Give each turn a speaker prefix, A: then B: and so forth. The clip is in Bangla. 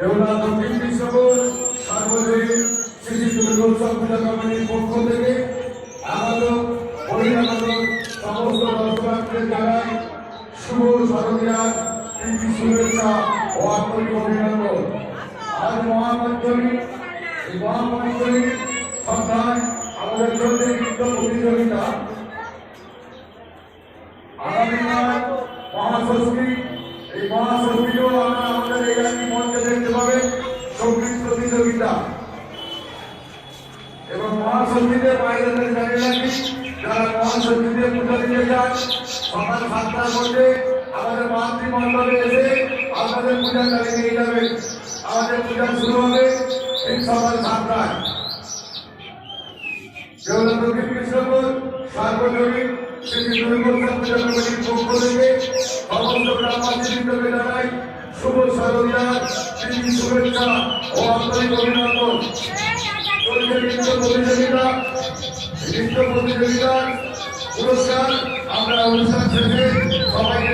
A: দেওলা দক্ষিণ বিশ্বপুর সার্বজনীন শ্রী দুর্গোৎসব পূজা কমিটির পক্ষ থেকে আমাদের পরিণামের সমস্ত দর্শনার্থীদের জানাই শুভ শারদীয়ার প্রীতি শুভেচ্ছা ও আন্তরিক অভিনন্দন। আজ মহাপঞ্চমী, এই মহাপঞ্চমী সন্ধ্যায় আমাদের চলছে নৃত্য প্রতিযোগিতা। আগামীকাল মহাষষ্ঠী, এই মহাষষ্ঠীও আমরা আমাদের এই একই মঞ্চে দেখতে পাবেন সঙ্গীত প্রতিযোগিতা। এবং মহাষষ্ঠীতে বাইরে জানিয়ে রাখি, যারা মহাষষ্ঠীতে পূজা দিতে চান সকাল 7টার মধ্যে আমাদের মাতৃমণ্ডপে এসে আপনাদের পূজা চালিয়ে নিয়ে যাবেন। আমাদের পূজা শুরু হবে ঠিক সকাল 7টায়। দেওলা দক্ষিণ কৃষ্ণপুর সার্বজনীন শ্রী দুর্গোৎসব পূজা কমিটির পক্ষ থেকে সমস্ত গ্রামবাসীদেরকে জানাই শুভ শারদীয়ার প্রীতি শুভেচ্ছা ও আন্তরিক অভিনন্দন। চলছে নৃত্য প্রতিযোগিতা। নৃত্য প্রতিযোগিতার পুরস্কার আমরা অনুষ্ঠান শেষে সবাইকে